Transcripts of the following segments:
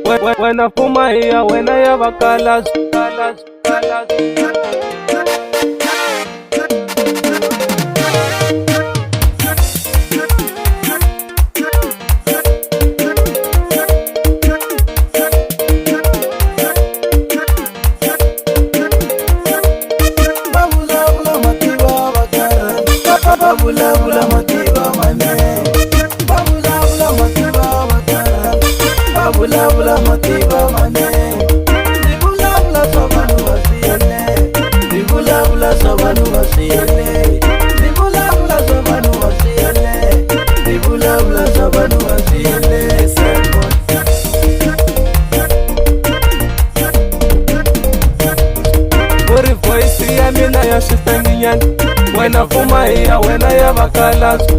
Wena fuma hiya wena ya vakalazi Babula matiba mane, babula matiba mane. Dibula sobanu wasiele, dibula sobanu wasiele, dibula sobanu wasiele, dibula sobanu wasiele. Uri voice ya mina ya shitanginyani, wena fuma hiya wena ya vakalazi.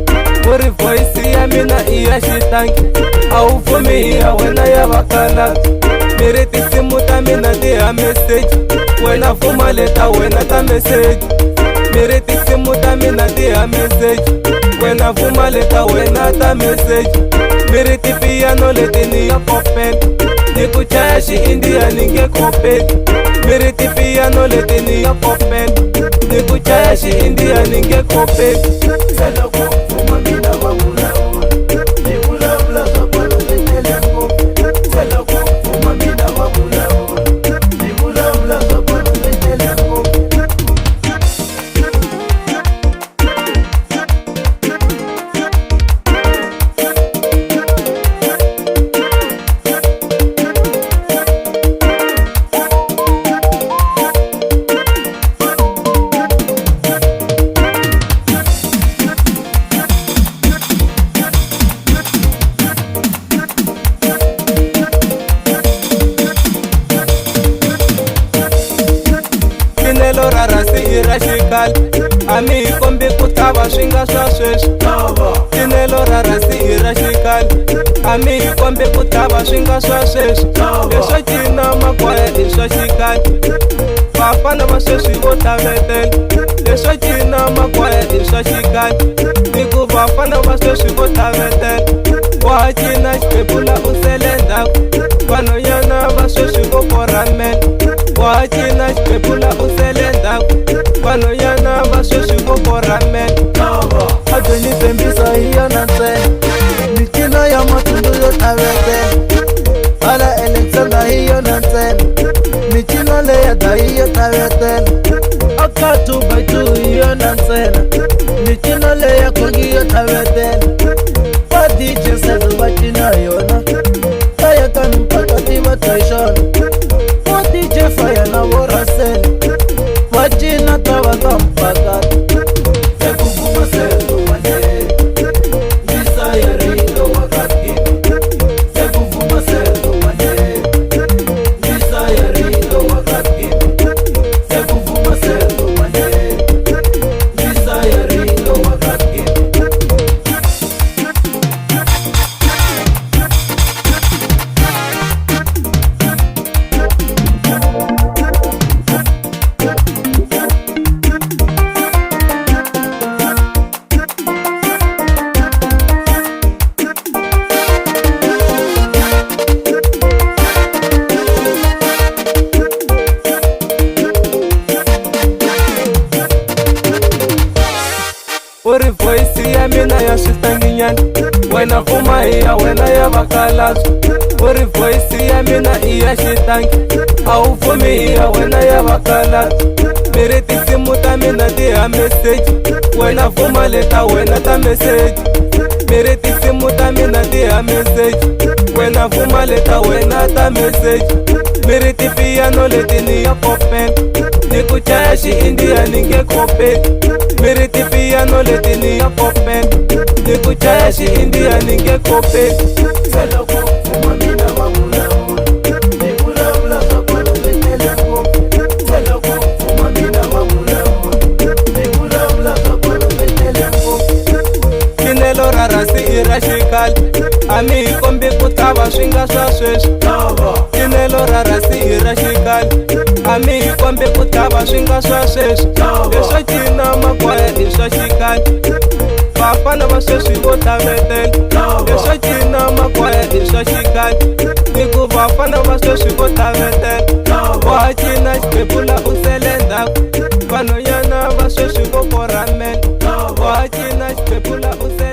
Uri voice ya mina iya shitangi, au fumi hiya wena ya vakalazi. Miri tisimu ta mina tiya message, wena fuma leta wena ta message. Miri tisimu ta mina tiya message, wena fuma leta wena ta message. Miri ti piano leti ni ya kopel, ni kuchaya shi India ninge kopel. Miri ti piano leti ni ya kopel, ni kuchaya shi India ninge kopel. Seloko fuma mina babula, dibula sobanu wasiele. Seloko fuma mina babula, dibula sobanu wasiele. Tinelo rarasi irashikal, ami kombi kutava swinga swa sweswi. Tinelo rarasi irashikal, ami kombi kutava swinga swa sweswi. Leswo cina makwaya i swa xikali, vafana va sweswi vo tlhavetela. Leswo cina makwaya i swa xikali, niku vafana va sweswi vo tlhavetela. Wa cina xibebula u sele ndzhaku, vanhonyana va sweswi vo koramela. Wa cina xibebula u sele ndzhaku, vanhonyana va sweswi vo koramela. Adweni tembisa hiyo na ntsena, micino ya matundu yo tlhavetela. Hala Alexander hiyo na ntsena, micino leya dahi yo tlhavetela. Aka 2x2 hiyo na ntsena, micino leya kongi yo tlhavetela. Va DJ Sezo va cina yona, kaya ka mimpakati va trayixona. Va DJ Fire na vo Rasela, va cina ta va ka mpakati. Sekuvuma Sezo mane, Desire ringo wakati. Sekuvuma Sezo mane, Desire ringo wakati. Sekuvuma Sezo mane, Desire ringo wakati. Uri voice ya mina ya shitanginyani, wena fuma hiya wena ya vakalazi. Uri voice ya mina iya shitangi, au fumi hiya wena ya vakalazi. Miri tisimu ta mina tiya message, wena fuma leta wena ta message. Miri tisimu ta mina tiya message, wena fuma leta wena ta message. Miri ti piano leti ni ya kopel, ni kuchaya shi India ninge kopel. Miri ti piano leti ni ya kopel, ni kuchaya shi India ninge kopel. Seloko fuma mina babula, dibula sobanu wasiele. Seloko fuma mina babula, dibula sobanu wasiele. Tinelo rarasi irashikal, ami kombi kutava swinga swa sweswi. Tinelo rarasi irashikal, ami kombi kutava swinga swa sweswi. Leswo cina makwaya i swa xikali, vafana va sweswi vo tlhavetela. Leswo cina makwaya i swa xikali, niku vafana va sweswi vo tavetela wa cina xibebula u sele ndzhaku vanhonyana va sweswi vo korhamela wa cina xibebula u sele